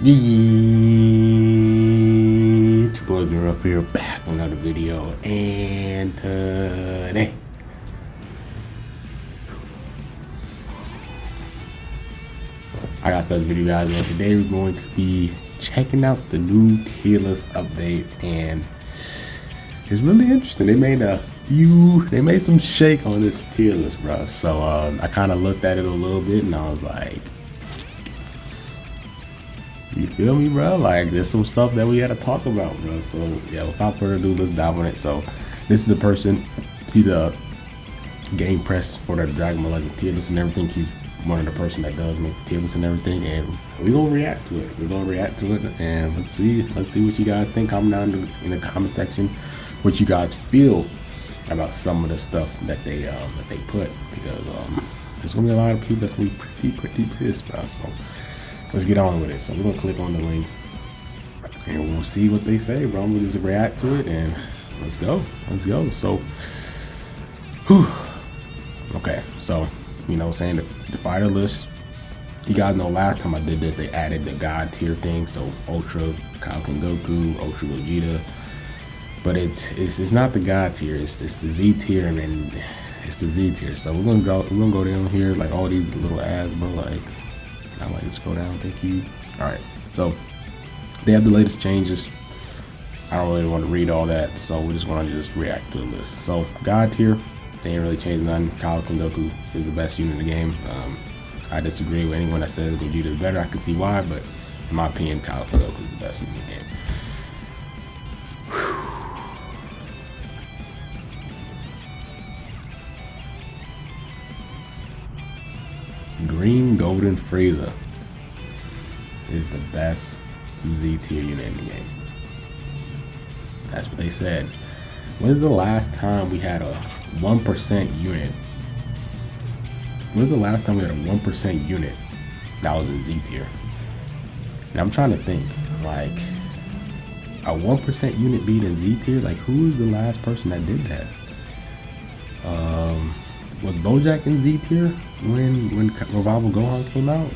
Yeah, it's your boy Girl here, back with another video, and today I got a special video, guys. And today we're going to be checking out the new tier list update, and it's really interesting. They made some shake on this tier list, bro. So I kind of looked at it a little bit, and I was like, you feel me, bro? Like, there's some stuff that we had to talk about, bro. So yeah, without further ado, let's dive on it. So this is the person, he's a game press for the Dragon Ball Legends tier list and everything. He's one of the person that does make the tier list and everything, and we're gonna react to it. We're gonna react to it, and let's see what you guys think. Comment down in the comment section what you guys feel about some of the stuff that they put, because there's gonna be a lot of people that's gonna be pretty pissed, bro. So let's get on with it. So we're gonna click on the link and we'll see what they say, bro. We'll just react to it and let's go. So, whew. Okay, so saying the fighter list. You guys know last time I did this, they added the god tier thing. So Ultra Kaioken Goku, Ultra Vegeta, but it's not the god tier. It's the Z tier, and then it's the Z tier. So we're gonna go down here, like all these little ads, bro. Like, I like to scroll down, thank you. All right, so they have the latest changes. I don't really want to read all that, so we're just going to just react to the list. So God tier, they ain't really changed nothing. Kaioken Goku is the best unit in the game. I disagree with anyone that says Vegeta is better. I can see why, but in my opinion, Kaioken Goku is the best unit in the game. Green Golden Frieza is the best Z tier unit in the game. That's what they said. When was the last time we had a 1% unit? When was the last time we had a 1% unit that was in Z tier? And I'm trying to think, like, a 1% unit being in Z tier, like, who was the last person that did that? Was Bojack in Z tier when Revival Gohan came out?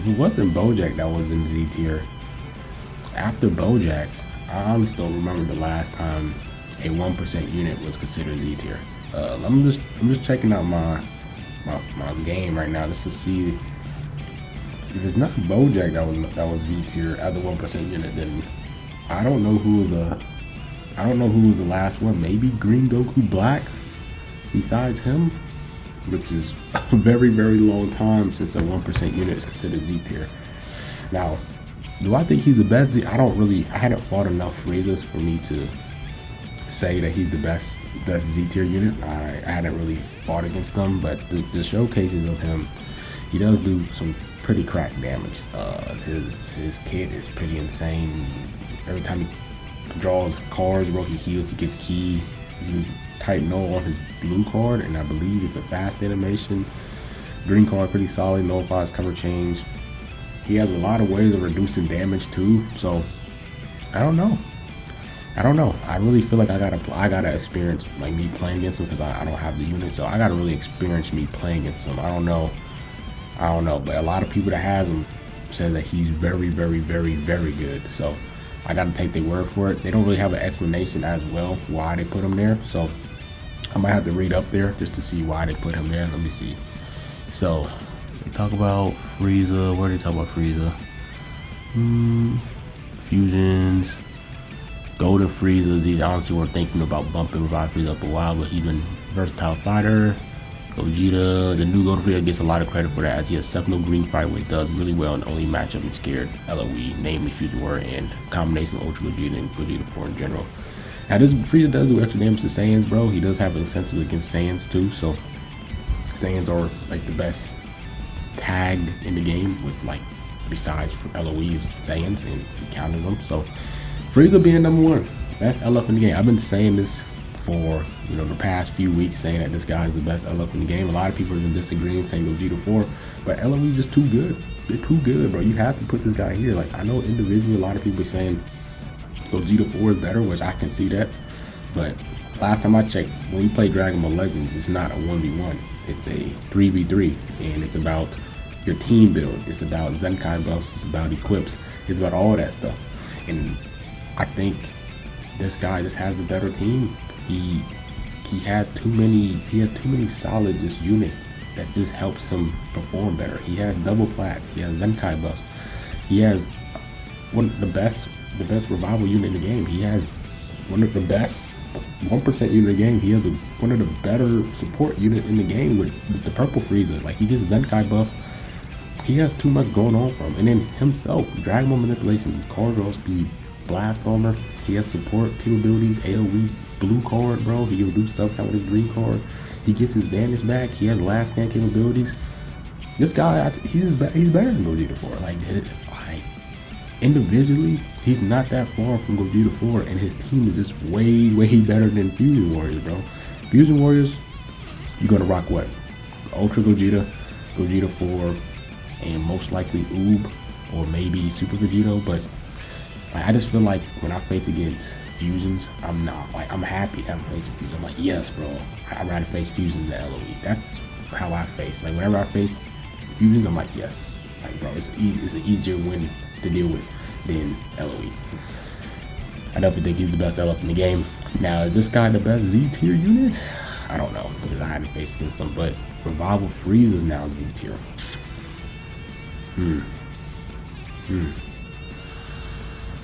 It wasn't Bojack that was in Z tier. After Bojack, I honestly don't remember the last time a 1% unit was considered Z tier. I'm just checking out my game right now just to see if it's not Bojack that was Z tier as a 1% unit. Then I don't know who was the last one. Maybe Green Goku Black. Besides him, which is a very long time since a 1% unit is considered Z tier. Now, do I think he's the best Z? I hadn't fought enough Friezas for me to say that he's the best Z tier unit. I hadn't really fought against them, but the showcases of him, he does do some pretty crack damage. His kit is pretty insane. Every time he draws cards, bro, he heals, he gets key. He type no on his blue card, and I believe it's a fast animation. Green card pretty solid, nullifies cover change. He has a lot of ways of reducing damage too, so I don't know. I really feel like I gotta experience, like, me playing against him, because I don't have the unit, so I gotta really experience me playing against him. I don't know, but a lot of people that has him says that he's very good, so I gotta take their word for it. They don't really have an explanation as well why they put him there, so I might have to read up there just to see why they put him there. Let me see. So they talk about Frieza. Where do they talk about Frieza? Fusions, Golden Frieza. I honestly were thinking about bumping Revive Frieza up a while, but he's been versatile fighter. Vegeta, the new Golden Frieza, gets a lot of credit for that, as he has exceptional green fight, which does really well in the only matchup in scared LOE, namely Fusion War and combination of Ultra Vegeta and Vegeta 4 in general. Now, this Frieza does do extra damage to Saiyans, bro. He does have an incentive against Saiyans too, so Saiyans are like the best tag in the game, with, like, besides for LOE's Saiyans, and he counted them. So Frieza being number one, best LF in the game. I've been saying this for the past few weeks, saying that this guy is the best LF in the game. A lot of people have been disagreeing, saying Vegeta 4, but LOE is just too good. They're too good, bro. You have to put this guy here. Like, I know individually a lot of people are saying Vegeta 4 is better, which I can see that, but last time I checked, when we play Dragon Ball Legends, it's not a 1v1. It's a 3v3, and it's about your team build. It's about Zenkai buffs. It's about equips. It's about all that stuff. And I think this guy just has the better team. He has too many solid just units that just helps him perform better. He has double plat. He has Zenkai buffs. He has one of the best revival unit in the game. He has one of the best 1% unit in the game. He has one of the better support unit in the game with the purple Frieza. Like, he gets Zenkai buff. He has too much going on for him. And then himself, Dragon Ball manipulation, cargo speed, blast armor. He has support capabilities, AoE, blue card, bro. He can do something with his green card. He gets his bandage back. He has last stand capabilities. This guy, he's better than Vegeta 4. Like individually, he's not that far from Vegeta 4, and his team is just way better than Fusion Warriors, bro. Fusion Warriors, you're gonna rock what? Ultra Gogeta, Gogeta 4, and most likely Oob, or maybe Super Vegito. But like, I just feel like when I face against Fusions, I'm not like, I'm happy that I'm facing Fusions. I'm like, yes, bro, I'd rather face Fusions than LOE. That's how I face. Like, whenever I face Fusions, I'm like, yes, like, bro, it's an easier win to deal with than LOE. I definitely think he's the best LF in the game. Now, is this guy the best Z tier unit? I don't know, because I haven't faced against him. But Revival Frieza is now Z tier.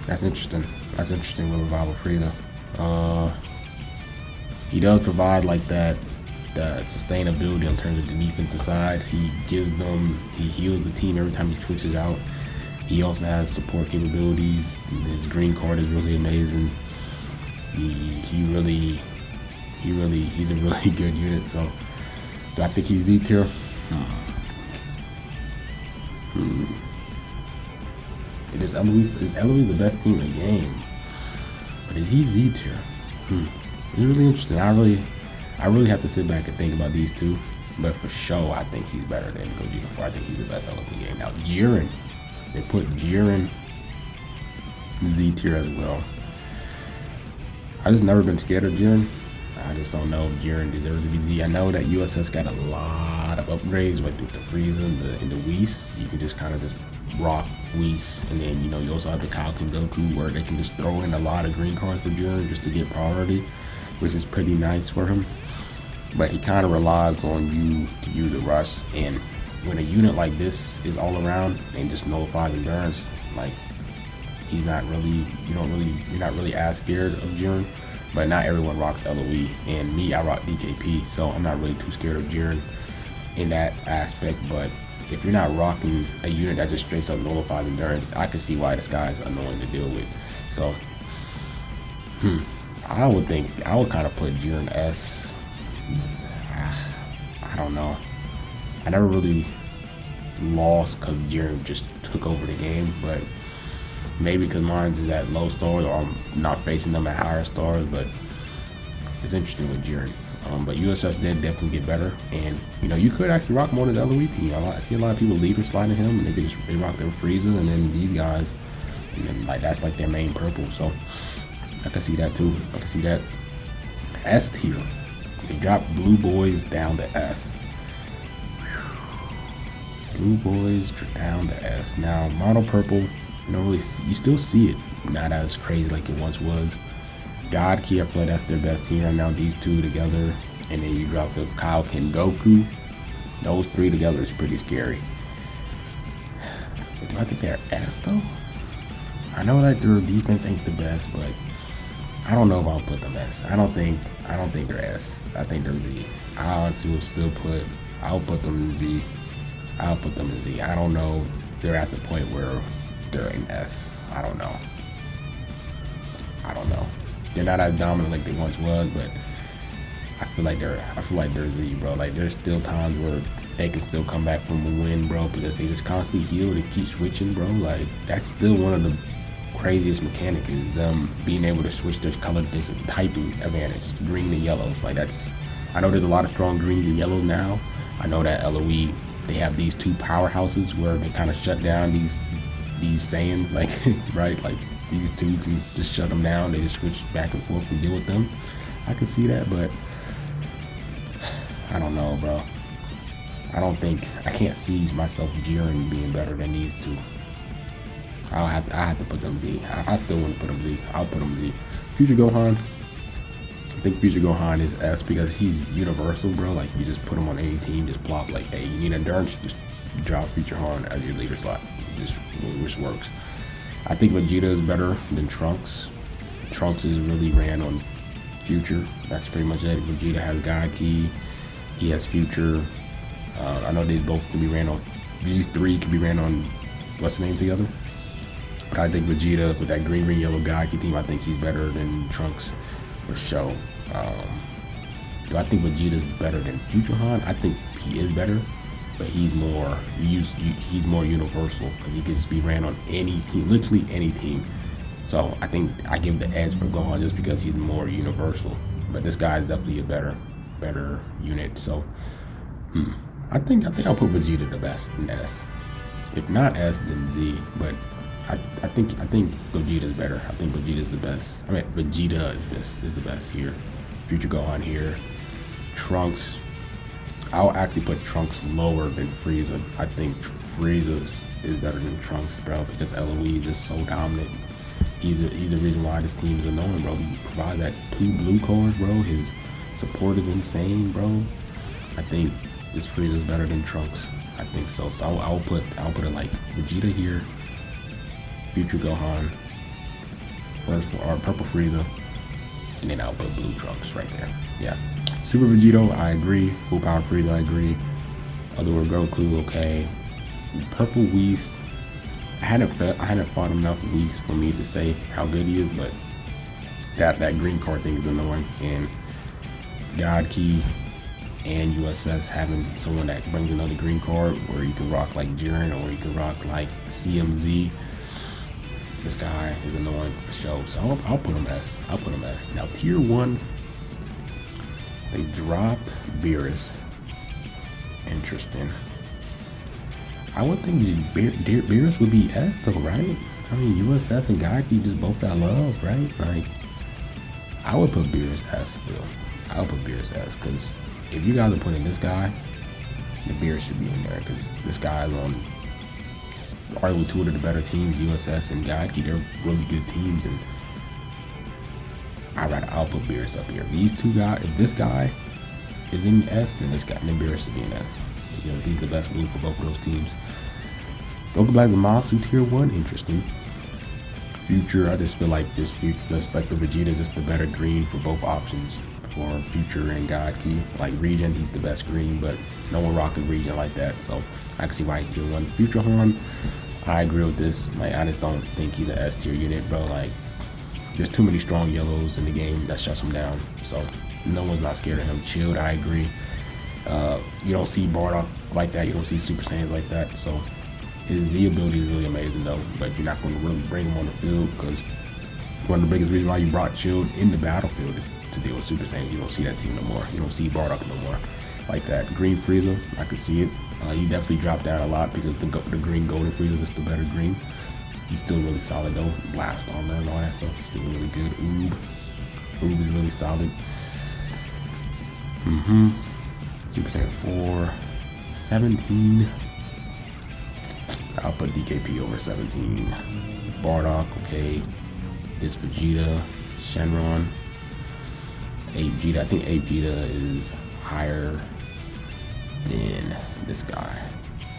That's interesting. That's interesting with Revival Frieza. He does provide like that sustainability in terms of the defensive side. He heals the team every time he switches out. He also has support capabilities. His green card is really amazing. He's a really good unit. So do I think he's Z tier? Is LOE the best team in the game? But is he Z tier? It's really interesting. I really have to sit back and think about these two. But for sure, I think he's better than Gogeta 4. I think he's the best LF in the game. Now, Jiren. They put Jiren Z tier as well. I just never been scared of Jiren. I just don't know if Jiren deserves to be Z. I know that USS got a lot of upgrades, like with the Frieza and the Whis. You can just kind of just rock Whis, and then you also have the Kaioken Goku, where they can just throw in a lot of green cards for Jiren just to get priority, which is pretty nice for him. But he kind of relies on you to use a rush, and when a unit like this is all around and just nullifies endurance, like you're not really as scared of Jiren. But not everyone rocks LOE, and me, I rock DKP, so I'm not really too scared of Jiren in that aspect. But if you're not rocking a unit that just straight up nullifies endurance, I can see why this guy is annoying to deal with. So I would kind of put Jiren S. I don't know. I never really lost because Jiren just took over the game, but maybe because mine is at low stars, or I'm not facing them at higher stars. But it's interesting with Jiren. But USS did definitely get better, and you could actually rock more than the LOE team. I see a lot of people leader sliding him, and they rock their Frieza, and then these guys, and then like that's like their main purple. So I can see that too. I can see that. S tier, they dropped Blue Boys down to S. Blue Boys down to S. Now, Mono Purple, you still see it, not as crazy like it once was. God Key, I feel like that's their best team right now, these two together. And then you drop the Kaioken Goku. Those three together is pretty scary. But do I think they're S though? I know that their defense ain't the best, but I don't know if I'll put them S. I don't think they're S. I think they're Z. I honestly will I'll put them in Z. I'll put them in Z. I don't know if they're at the point where they're in S. I don't know. They're not as dominant like they once was, but I feel like they're Z, bro. Like, there's still times where they can still come back from a win, bro, because they just constantly heal. They keep switching, bro. Like, that's still one of the craziest mechanics, is them being able to switch their color typing advantage, green and yellows. Like, I know there's a lot of strong greens and yellows now. I know that LOE, they have these two powerhouses where they kind of shut down these Saiyans, like, right? Like, these two can just shut them down. They just switch back and forth and deal with them. I can see that, but I don't know, bro. I can't see myself Jiren being better than these two. I have to put them Z. I still wouldn't put them Z. I'll put them Z. Future Gohan. I think Future Gohan is S because he's universal, bro. Like, you just put him on any team, just plop. Like, hey, you need endurance, just drop Future Gohan as your leader slot. Just which works. I think Vegeta is better than Trunks. Trunks is really ran on Future. That's pretty much it. Vegeta has God Key. He has Future. I know they both can be ran on. These three can be ran on. What's the name together? But I think Vegeta with that green, yellow God Key team, I think he's better than Trunks for sure. Do I think Vegeta's better than Future Han? I think he is better, but he's more universal because he can just be ran on any team, literally any team. So I think I give the edge for Gohan just because he's more universal. But this guy is definitely a better unit. So I think I'll put Vegeta the best in S. If not S, then Z. But I think Vegeta is better. I think Vegeta is the best. I mean, Vegeta is the best here. Future Gohan here. Trunks. I'll actually put Trunks lower than Frieza. I think Frieza is better than Trunks, bro, because LOE is just so dominant. He's the reason why this team is annoying, bro. He provides that 2 blue cores, bro. His support is insane, bro. I think this Frieza is better than Trunks. I think so. So I'll put it like Vegeta here. Future Gohan, first or purple Frieza, and then I'll put blue Trunks right there. Yeah, Super Vegeta, I agree. Full power Frieza, I agree. Other word Goku, okay. Purple Whis, I hadn't fought enough Whis for me to say how good he is, but that green card thing is annoying. And God Key and USS having someone that brings another green card where you can rock like Jiren or you can rock like CMZ. This guy is annoying for sure, so I'll put him S. I'll put him S. Now tier 1, they dropped Beerus. Interesting. I would think Beerus would be S though, right? I mean, USS and Gaki just both got love, right? Like, I would put Beerus S still. I would put Beerus S because if you guys are putting this guy, the Beerus should be in there because this guy's on arguably 2 of the better teams, USS and Gaki. They're really good teams, and I'll put Beerus up here. These 2 guys, if this guy is in S, then Beerus should be in S because he's the best blue for both of those teams. Goku Black Zamasu tier 1, interesting. Future, I just feel like this Future, just like the Vegeta, is just the better green for both options for Future and God Key. Like Regen, he's the best green, but no one rocking Regen like that, so I can see why he's tier 1. Future Han, I agree with this. Like, I just don't think he's an S tier unit, bro. Like, there's too many strong yellows in the game that shuts him down, so no one's not scared of him. Chilled, I agree. You don't see Bardock like that. You don't see Super Saiyans like that, so his Z ability is really amazing though, but you're not going to really bring him on the field because one of the biggest reasons why you brought Chilled in the battlefield is to deal with Super Saiyan. You don't see that team no more. You don't see Bardock no more like that. Green Frieza, I can see it. He definitely dropped down a lot because the green golden Frieza is just the better green. He's still really solid though. Blast armor and all that stuff is still really good. Oob is really solid. Super Saiyan 4, 17. I'll put DKP over 17. Bardock, okay. This Vegeta, Shenron, Ape Vegeta. I think Ape Vegeta is higher than this guy.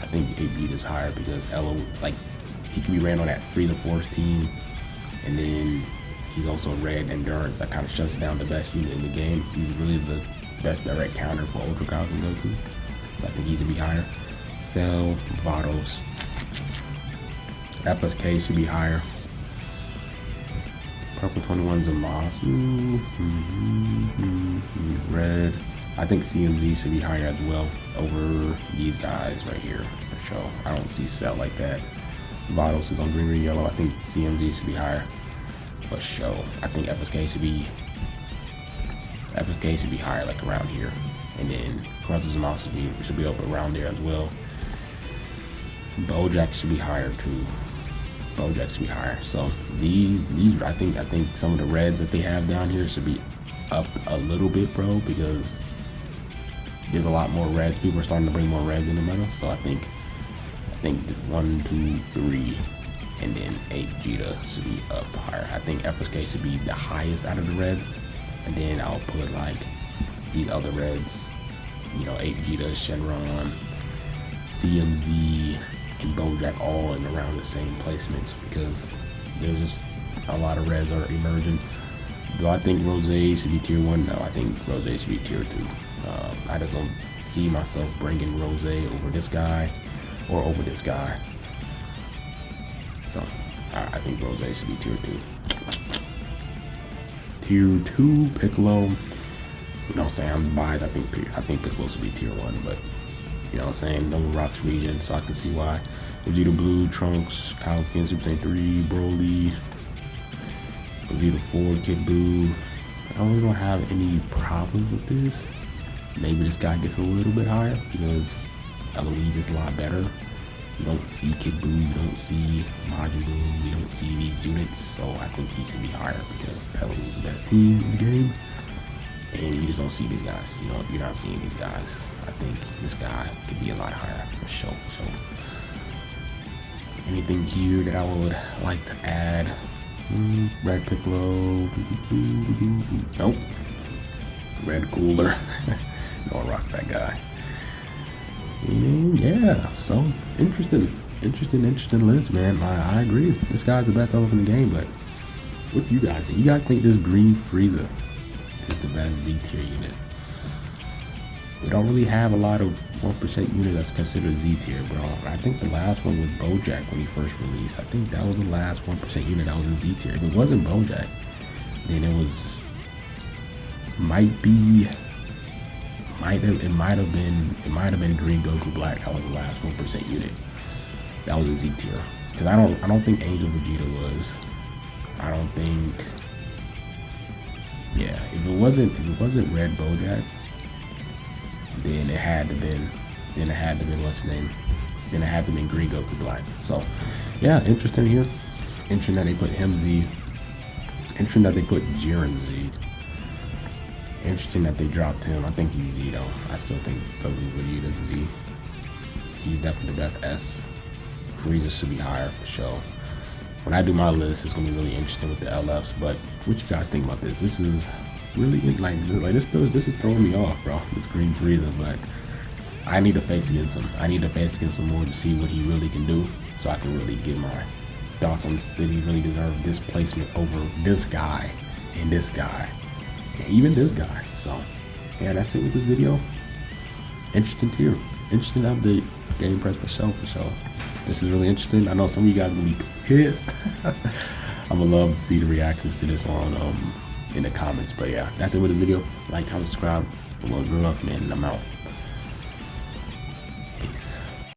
I think Ape Vegeta is higher because like, he can be ran on that Frieza Force team, and then he's also red endurance that kind of shuts down the best unit in the game. He's really the best direct counter for Ultra Goku Goku, so I think he's gonna be higher. Cell, Vados, FSK should be higher. Purple 21 Zamasu, red. I think CMZ should be higher as well over these guys right here for sure. I don't see Cell like that. Vados is on green or yellow. I think CMZ should be higher for sure. I think FSK should be higher, like around here, and then Cross Zamasu should be up around there as well. Bojack should be higher too. Bojack should be higher. So these I think some of the reds that they have down here should be up a little bit, bro, because there's a lot more reds. People are starting to bring more reds in the meta, so I think that 1, 2, 3, and then 8 Vegeta should be up higher. I think FSK should be the highest out of the reds, and then I'll put like these other reds, you know, 8 Vegeta, Shenron, CMZ, and Bojack all in around the same placements, because there's just a lot of reds are emerging. Do I think Rose should be tier 1? No, I think Rose should be tier 2. I just don't see myself bringing Rose over this guy or over this guy. So I think Rose should be tier 2. Tier 2 Piccolo. You know what I'm saying? I'm biased. I think Piccolo should be tier 1, but you know what I'm saying? No Rocks region, so I can see why. Vegeta Blue, Trunks, Kaioken, Super Saiyan 3, Broly, Vegeta 4, Kid Buu. I don't really have any problems with this. Maybe this guy gets a little bit higher because LOE is a lot better. You don't see Kid Buu, you don't see Majin Buu, you don't see these units, so I think he should be higher because LOE is the best team in the game. And you just don't see these guys. You know, you're not seeing these guys. I think this guy could be a lot higher for sure. So, anything here that I would like to add? Red Piccolo. Nope. Red Cooler. No one rocks that guy. And yeah. So interesting list, man. I agree. This guy's the best elephant in the game. But what do you guys think? You guys think this green Frieza is the best Z tier unit? We don't really have a lot of 1% unit that's considered Z tier, bro. I think the last one was Bojack when he first released. I think that was the last 1% unit that was in Z tier. If it wasn't Bojack, then it might have been Green Goku Black. That was the last 1% unit that was in Z tier. Because I don't think Angel Vegeta was. I don't think. Yeah, if it wasn't Red Bojack, then it had to been what's the name? Then it had to been Green Goku Black. So yeah, interesting here. Interesting that they put him Z. Interesting that they put Jiren Z. Interesting that they dropped him. I think he's Z though. I still think Goku Vegeta's Z. He's definitely the best S. Frieza should be higher for sure. When I do my list, it's gonna be really interesting with the LFs. But what you guys think about this? This is really this is throwing me off, bro. This green Frieza, but I need to face against him. I need to face against him more to see what he really can do, so I can really get my thoughts on did he really deserve this placement over this guy and this guy and even this guy. So yeah, that's it with this video. Interesting tier, interesting update. Game Press for sure. This is really interesting. I know some of you guys are gonna be pissed. I'm gonna love to see the reactions to this on in the comments. But yeah, that's it with the video. Like, comment, subscribe, and we'll grow up, man. And I'm out.